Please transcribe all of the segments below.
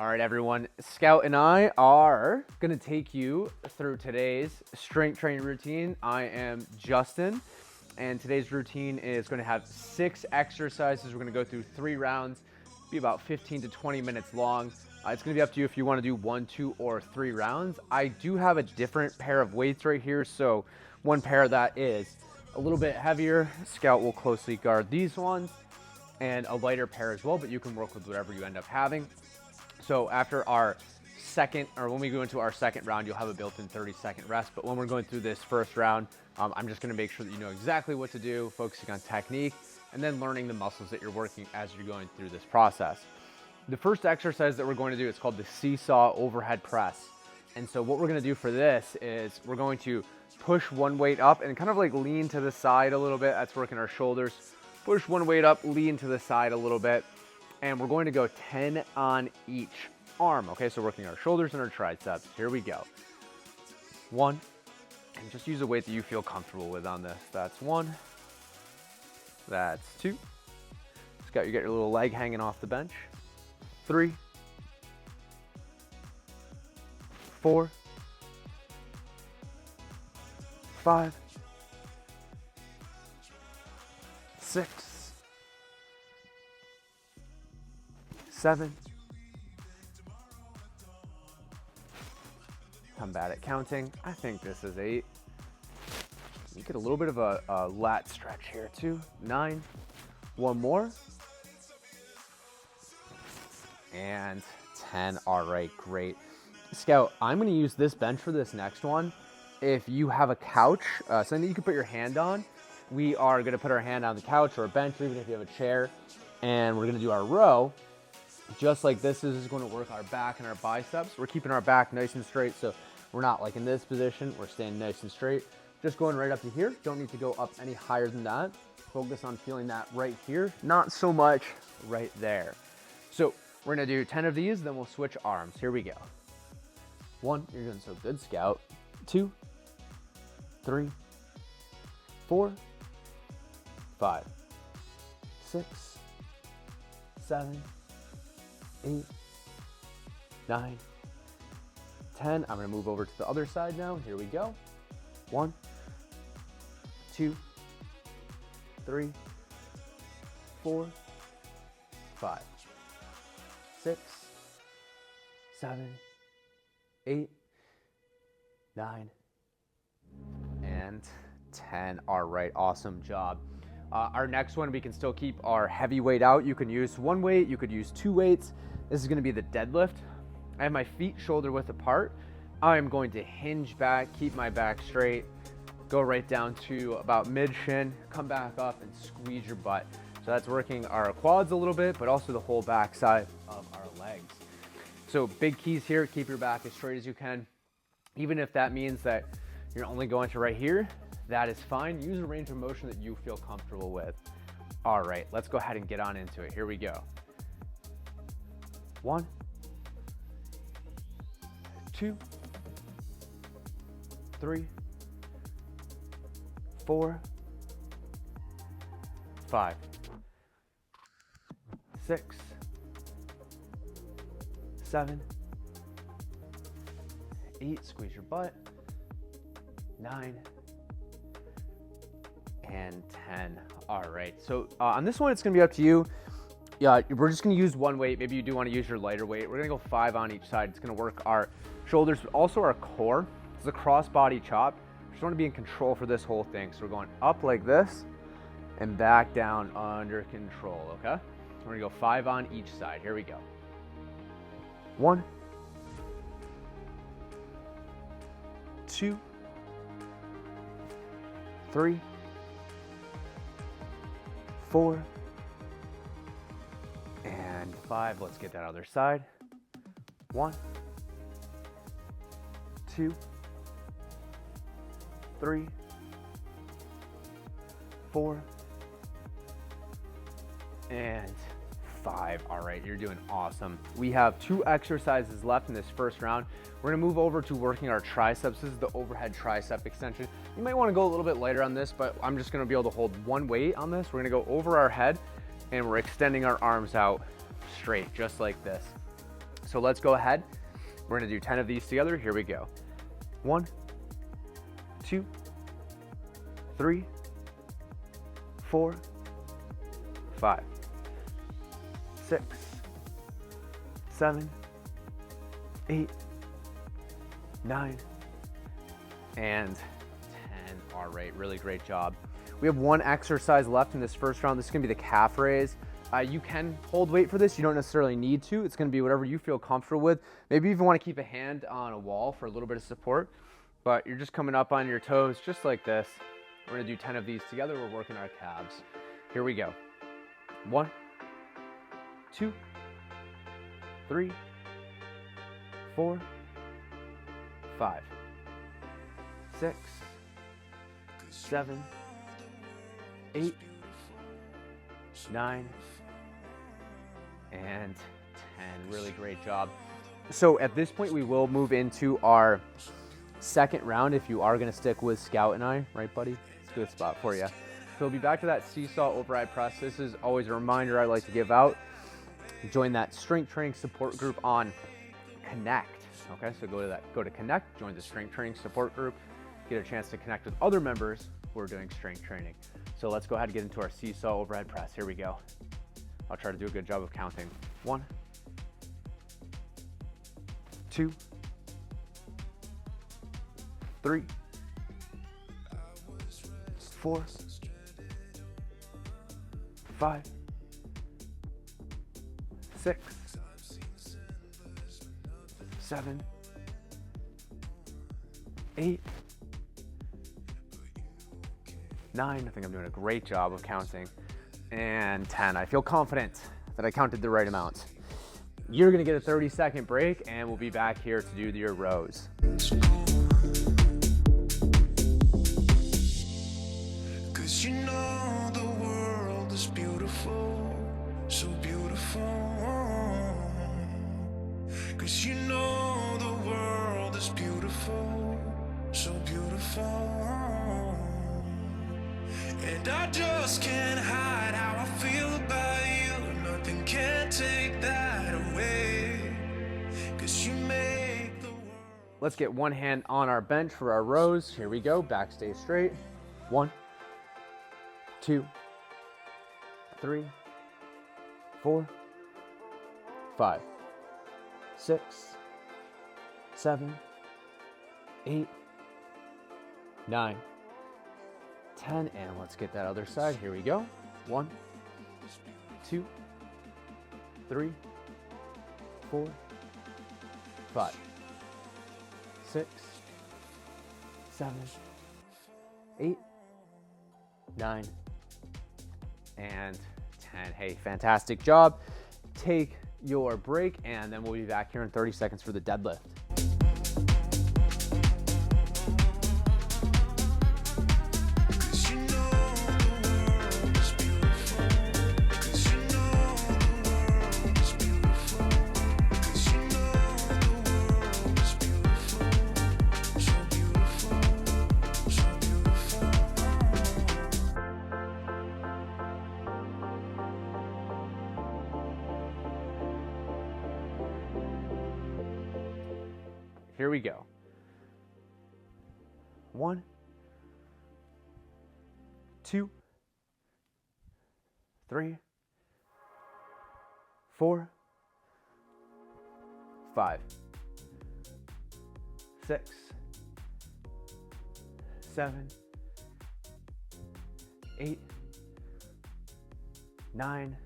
All right, everyone. Scout and I are going to take you through today's strength training routine. I am Justin, and today's routine is going to have 6 exercises. We're going to go through 3 rounds, be about 15 to 20 minutes long. It's going to be up to you if you want to do 1, 2, or 3 rounds. I do have a different pair of weights right here, so one pair that is a little bit heavier. Scout will closely guard these ones, and a lighter pair as well, but you can work with whatever you end up having. So after our second, or when we go into our second round, you'll have a built-in 30-second rest. But when we're going through this first round, I'm just gonna make sure that you know exactly what to do, focusing on technique, and then learning the muscles that you're working as you're going through this process. The first exercise that we're going to do is called the seesaw overhead press. And so what we're gonna do for this is we're going to push one weight up and kind of like lean to the side a little bit. That's working our shoulders. Push one weight up, lean to the side a little bit. And we're going to go 10 on each arm, okay? So working our shoulders and our triceps. Here we go. 1, and just use a weight that you feel comfortable with on this. That's 1, that's 2. Scott, you got your little leg hanging off the bench. 3, 4, 5, 6, 7. I'm bad at counting. I think this is 8. You get a little bit of a lat stretch here too. 9. 1 more. And 10. All right, great. Scout, I'm going to use this bench for this next one. If you have a couch, something that you can put your hand on, we are going to put our hand on the couch or a bench, or even if you have a chair, and we're going to do our row. Just like this. This is going to work our back and our biceps. We're keeping our back nice and straight, so we're not like in this position. We're staying nice and straight. Just going right up to here. Don't need to go up any higher than that. Focus on feeling that right here, not so much right there. So we're going to do 10 of these, then we'll switch arms. Here we go. 1, you're doing so good, Scout. 2, 3, 4, 5, 6, 7, 8, 9, 10. I'm going to move over to the other side now. Here we go. 1, 2, 3, 4, 5, 6, 7, 8, 9, and 10. All right, awesome job. Our next one, we can still keep our heavy weight out. You can use 1 weight, you could use 2 weights. This is gonna be the deadlift. I have my feet shoulder width apart. I'm going to hinge back, keep my back straight, go right down to about mid shin, come back up and squeeze your butt. So that's working our quads a little bit, but also the whole back side of our legs. So big keys here, keep your back as straight as you can. Even if that means that you're only going to right here, that is fine. Use a range of motion that you feel comfortable with. All right, let's go ahead and get on into it. Here we go. 1, 2, 3, 4, 5, 6, 7, 8, squeeze your butt, 9, and 10. All right, so on this one, it's gonna be up to you. Yeah, we're just gonna use 1 weight. Maybe you do wanna use your lighter weight. We're gonna go 5 on each side. It's gonna work our shoulders, but also our core. It's a cross body chop. Just wanna be in control for this whole thing. So we're going up like this and back down under control, okay? We're gonna go 5 on each side. Here we go. 1, 2, 3, 4, and 5. Let's get that other side. 1, 2, 3, 4, and 5. All right, you're doing awesome. We have 2 exercises left in this first round. We're gonna move over to working our triceps. This is the overhead tricep extension. You might wanna go a little bit lighter on this, but I'm just gonna be able to hold 1 weight on this. We're gonna go over our head and we're extending our arms out straight, just like this. So let's go ahead. We're gonna do 10 of these together. Here we go. 1, 2, 3, 4, 5, 6, 7, 8, 9, and 10. All right, really great job. We have one exercise left in this first round. This is gonna be the calf raise. You can hold weight for this. You don't necessarily need to. It's gonna be whatever you feel comfortable with. Maybe you even wanna keep a hand on a wall for a little bit of support, but you're just coming up on your toes just like this. We're gonna do 10 of these together. We're working our calves. Here we go. 1, 2, 3, 4, 5, 6, 7, 8, 9, and 10. Really great job. So at this point, we will move into our second round if you are going to stick with Scout and I, right, buddy? It's a good spot for you. So we'll be back to that seesaw override press. This is always a reminder I like to give out. Join that strength training support group on Connect. Okay, so go to Connect, join the strength training support group, get a chance to connect with other members who are doing strength training. So let's go ahead and get into our seesaw overhead press. Here we go. I'll try to do a good job of counting. 1, 2, 3, 4, 5, 6, 7, 8, 9. I think I'm doing a great job of counting. And 10. I feel confident that I counted the right amount. You're gonna get a 30-second break and we'll be back here to do your rows. Cause you know the world is beautiful, so beautiful. Cause you know the world is beautiful, so beautiful. And I just can't hide how I feel about you. Nothing can take that away. Cause you make the world. Let's get one hand on our bench for our rows. Here we go. Back stay straight. 1, 2, 3, 4, 5, 6, 7, 8, 9, 10, and let's get that other side. Here we go. 1, 2, 3, 4, 5, 6, 7, 8, 9, and 10. Hey, fantastic job. Take your break, and then we'll be back here in 30 seconds for the deadlift. Here we go. 1, 2, 3, 4, 5, 6, 7, 8, 9,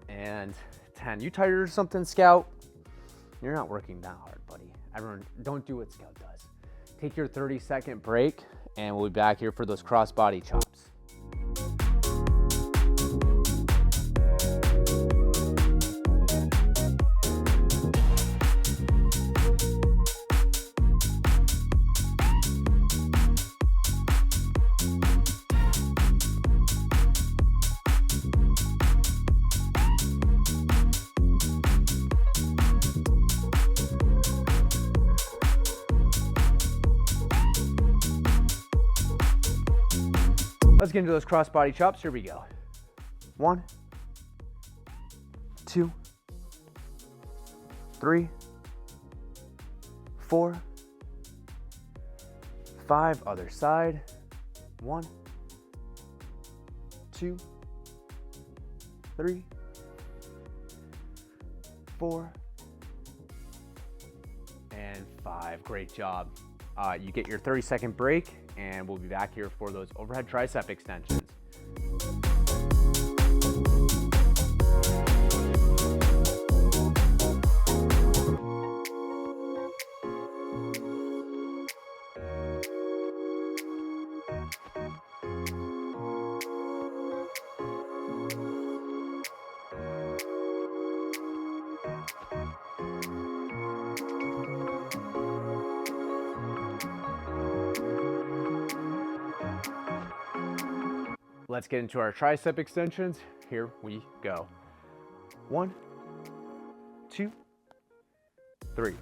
and 10. You tired or something, Scout? You're not working that hard, buddy. Everyone, don't do what Scout does. Take your 30-second break, and we'll be back here for those cross-body chops. Let's get into those cross-body chops. Here we go. 1, 2, 3, 4, 5, other side. 1, 2, 3, 4, and 5. Great job. You get your 30-second break, and we'll be back here for those overhead tricep extensions. Let's get into our tricep extensions. Here we go. 1, 2, 3,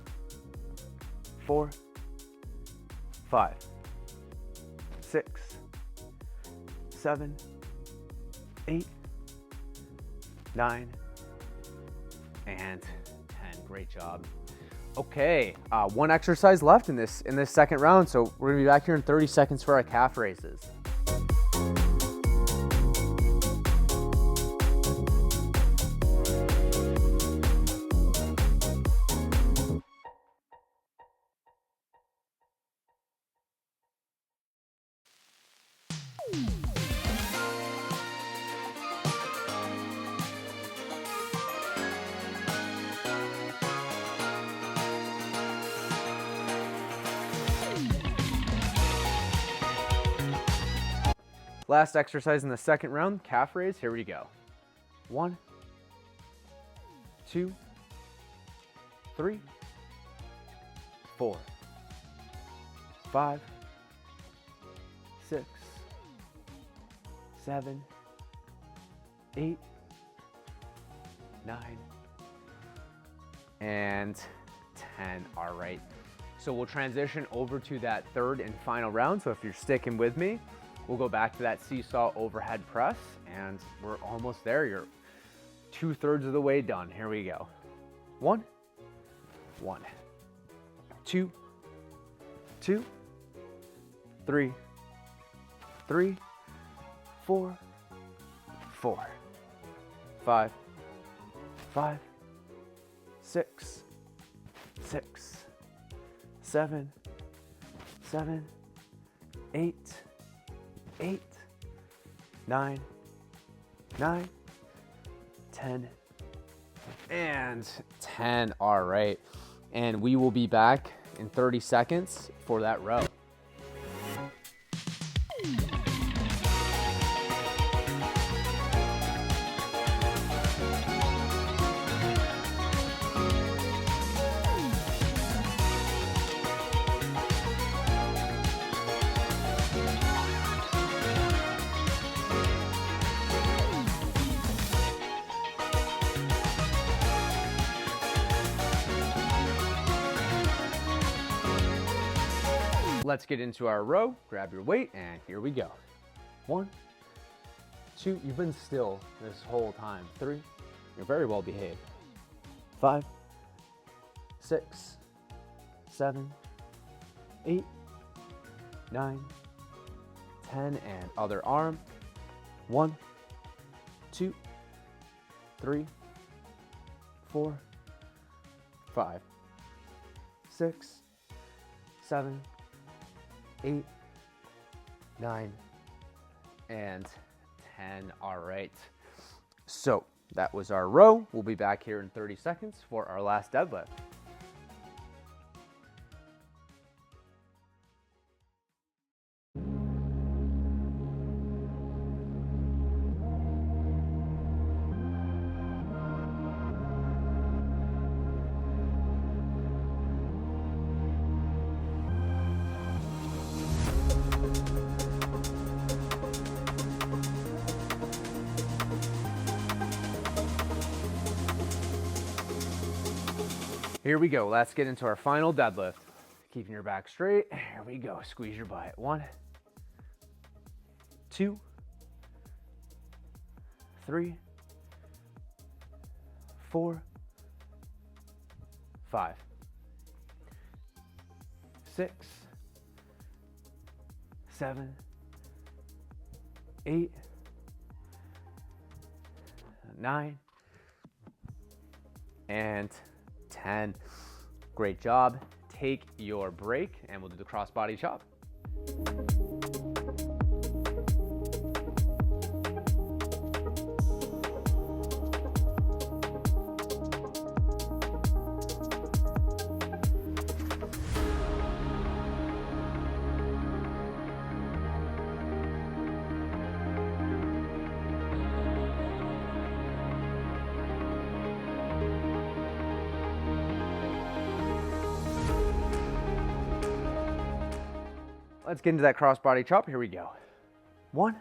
4, 5, 6, 7, 8, 9, and 10. Great job. Okay, one exercise left in this second round, so we're gonna be back here in 30 seconds for our calf raises. Last exercise in the second round, calf raise. Here we go. 1, 2, 3, 4, 5, 6, 7, 8, 9, and 10. All right. So we'll transition over to that third and final round. So if you're sticking with me, we'll go back to that seesaw overhead press, and we're almost there. You're 2/3 of the way done. Here we go. 1, 2, 2, 3, 3, 4, 4, 5, 5, 6, 6, 7, 7, 8, 8, 9, 9, 10, and 10. All right. And we will be back in 30 seconds for that row. Let's get into our row. Grab your weight, and here we go. 1, 2, you've been still this whole time. 3, you're very well behaved. 5, 6, 7, 8, 9, 10, and other arm. 1, 2, 3, 4, 5, 6, 7, 8, 9, and 10. All right. So that was our row. We'll be back here in 30 seconds for our last deadlift. Here we go. Let's get into our final deadlift. Keeping your back straight. Here we go. Squeeze your butt. 1, 2, 3, 4, 5, 6, 7, 8, 9, and 10. Great job. Take your break and we'll do the cross-body chop. Let's get into that cross-body chop. Here we go. 1,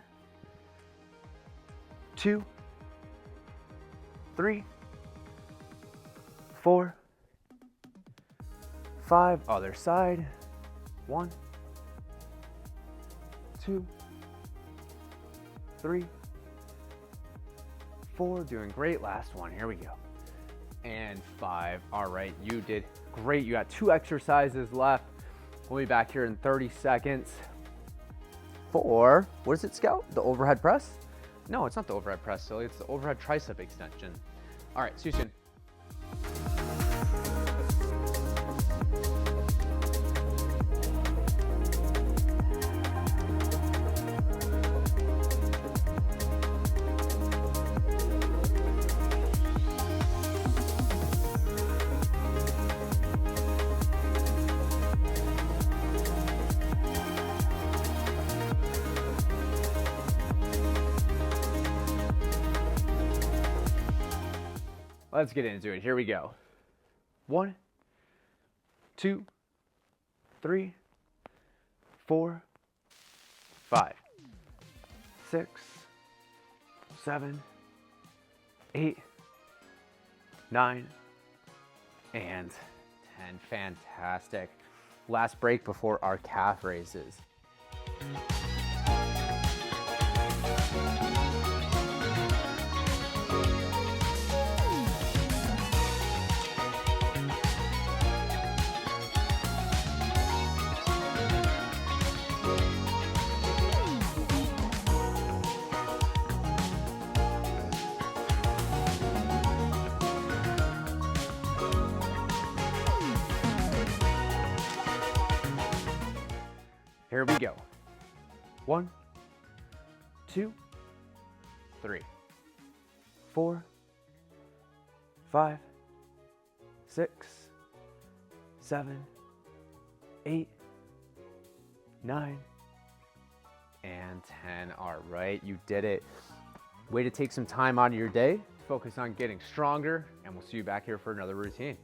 2, 3, 4, 5. Other side. 1, 2, 3, 4. Doing great. Last one. Here we go. And 5. All right, you did great. You got 2 exercises left. We'll be back here in 30 seconds for, what is it, Scout? The overhead press? No, it's not the overhead press, silly. It's the overhead tricep extension. All right, see you soon. Let's get into it. Here we go. 1, 2, 3, 4, 5, 6, 7, 8, 9, and 10. Fantastic. Last break before our calf raises. Here we go. 1, 2, 3, 4, 5, 6, 7, 8, 9, and 10. All right, you did it. Way to take some time out of your day, focus on getting stronger, and we'll see you back here for another routine.